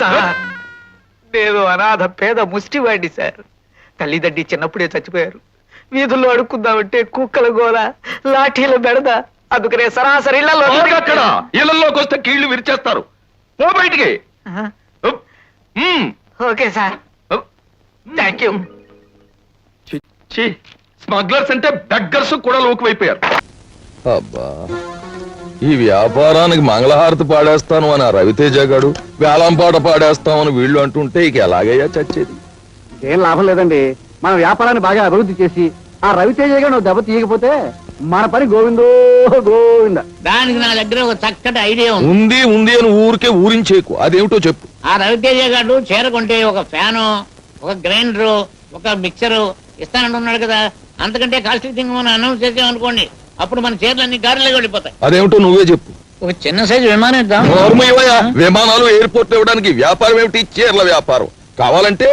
Sir నేను అనాథ పేద ముష్టివాడిని సార్. తల్లిదండ్రి చిన్నప్పుడే చచ్చిపోయారు. వీధుల్లో అడుక్కుందామంటే కుక్కల గోల, లాఠీల బెడద. అందుకనే సరాసరి ఇళ్లలో అక్కడ ఇళ్లలోకి వస్తే కీళ్లు విరిచేస్తారు. పో బయటికి. Okay sir, thank you. Smugglers అంటే బెగ్గర్స్ కూడా లోకువైపోయారు. అబ్బా, ఈ వ్యాపారానికి మంగళహారతి పాడేస్తాను అని ఆ రవితేజ గాడు, వేలం పాట పాడేస్తామని వీళ్ళు అంటుంటే ఇక ఎలాగయ్యా చచ్చేది? ఏం లాభం లేదండి. మన వ్యాపారాన్ని బాగా అభివృద్ధి చేసి ఆ రవితేజ గారు నువ్వు దెబ్బ తీయకపోతే మన పని గోవిందో గోవింద. దానికి నా దగ్గర ఒక చక్కటి ఐడియా ఉంది. ఉంది ఉంది అని ఊరికే ఊరించేకు. అదేమిటో చెప్పు. ఆ రవితేజ గారు చీర కొంటే ఒక ఫ్యాను, ఒక గ్రైండరు, ఒక మిక్సరు ఇస్తానంటున్నాడు కదా. అంతకంటే కాస్ట్లీ థింగ్ మనం అనౌన్స్ చేసామనుకోండి, అప్పుడు మన చీరలన్నీ గారిలో వెళ్ళిపోతాయి. అదేమిటో నువ్వే చెప్పు. ఒక చిన్న సైజు విమానం ఇద్దాం. విమానాలు ఎయిర్పోర్ట్ ఇవ్వడానికి వ్యాపారం ఏమిటి? చీరల వ్యాపారం. కావాలంటే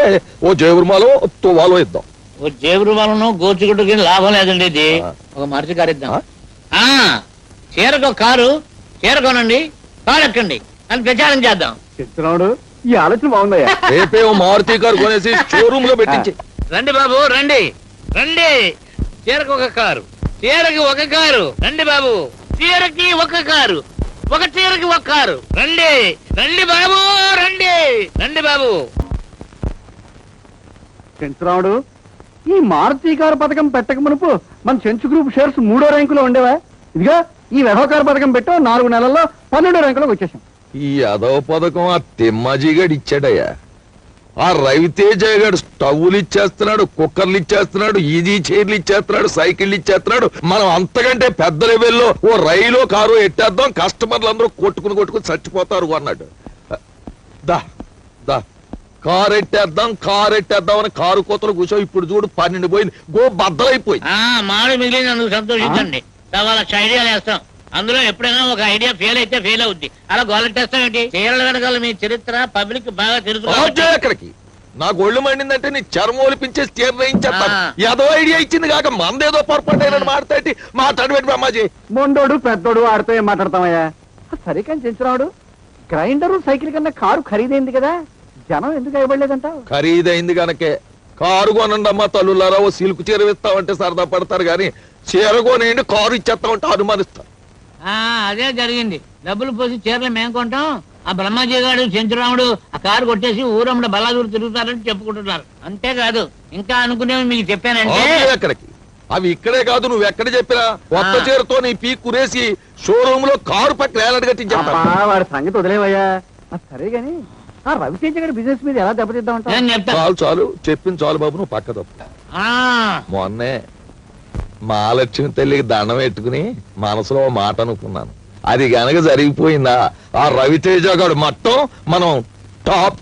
ఓ జయవర్మాలో తువ్వాలో ఇద్దాం. ఓ జేబురు వాళ్ళను గోచుగుడ్డుకి లాభం లేదండి. ఇది ఒక మర్చి కారు ఇద్దాం. చీరకు ఒక కారు, చీర కొనండి, కారు ఎక్కండి అని ప్రచారం చేద్దాం. చెప్తున్నాడు, ఈ ఆలోచన బాగుందయ్యా. రేపే ఓ మారుతి కారు కొనేసి షోరూమ్ లో పెట్టించి. రండి బాబు రండి రండి. చీరకు ఒక కారు, చీరకి ఒక కారు. రండి బాబు, చీరకి ఒక కారు, ఒక చీరకి ఒక కారు. రండి రండి బాబు రండి రండి బాబు. చెంచురాముడు, ఈ మారుతి కారు పథకం పెట్టక మునుపు మన చెంచు గ్రూప్ షేర్స్ 3వ ర్యాంకులో ఉండేవా? ఇదిగా ఈ వెధోకారు పథకం పెట్టో 4 నెలల్లో 12వ ర్యాంకులోకి వచ్చేసాం. ఈ అదవ పథకం ఆ తిమ్మజీగాడు ఇచ్చాడయ్యా. ఆ రవితేజ గారు స్టవ్లు ఇచ్చేస్తున్నాడు, కుక్కర్లు ఇచ్చేస్తున్నాడు, ఈజీ చైర్లు ఇచ్చేస్తున్నాడు, సైకిళ్ళు ఇచ్చేస్తున్నాడు. మనం అంతకంటే పెద్ద లెవెల్లో ఓ రైలు కారు ఎట్టేద్దాం, కస్టమర్లు అందరూ కొట్టుకుని చచ్చిపోతారు అన్నాడు. దా దా కారు ఎట్టేద్దాం అని కారు కోతలు కూర్చో. ఇప్పుడు చూడు 12 పోయింది, గో బద్దలైపోయింది. మామిడి మిగిలింది, అందుకు సంతోషించండి. సవాళ్ళ ఐడియాలు వేస్తాం. అందులో ఎప్పుడైనా ఒక ఐడియా ఫెయిల్ అయితే ఫెయిల్ అవుద్ది. అలా గోలెట్టేస్తాం ఏంటి? చీరల వెనకాల మీ చరిత్ర పబ్లిక్ బాగా తెలుసు. ఎక్కడికి నాకు ఒళ్ళు మండిందంటే నీ చర్మం ఒలిపించేసి చీర వేయించేస్తాను. ఏదో ఐడియా ఇచ్చింది కాక మందేదో పొరపాటు అయినా మాట్లాడి పెట్టి అమ్మాజీ. మొండోడు పెద్దోడు ఆడితో ఏం మాట్లాడతామయ్యా? సరే కానీ చెంచురాముడు, గ్రైండరు సైకిల్ కన్నా కారు ఖరీదైంది కదా, జనం ఎందుకు ఇవ్వలేదంటావు? ఖరీదైంది కనుకే కారు కొనండి అమ్మా తల్లులారా. ఓ సిల్క్ చీర ఇస్తామంటే సరదా పడతారు గాని చీర కొనేయండి కారు ఇచ్చేస్తామంటే అనుమానిస్తారు. అదే జరిగింది. డబ్బులు పోసి చీరలు మేము కొంటాం, ఆ బ్రహ్మాజీ గారు చెంచురాముడు ఆ కారు కొట్టేసి ఊరమ్మడ బలాదూరు తిరుగుతారని చెప్పుకుంటున్నారు. అంతేకాదు ఇంకా అనుకునేవి మీకు చెప్పానంటే. ఎక్కడికి అవి ఇక్కడే కాదు, నువ్వు ఎక్కడ చెప్పినా కొత్త చీరతో నీ పీ కురేసి షోరూమ్ లో కారు పక్కన వేలాడి కట్టించా. వాడి సంగతి వదిలేవయ్యా. సరే గాని ఆ రవితేజ గారి బిజినెస్ మీద ఎలా దెబ్బతిద్దామంటా? చాలు చెప్పింది చాలు బాబు, నువ్వు పక్క తప్పు. మొన్నే మహాలక్ష్మి తల్లికి దండం పెట్టుకుని మనసులో మాట అనుకున్నాను. అది గనక జరిగిపోయిందా ఆ రవితేజ గారు మొత్తం మనం టాప్.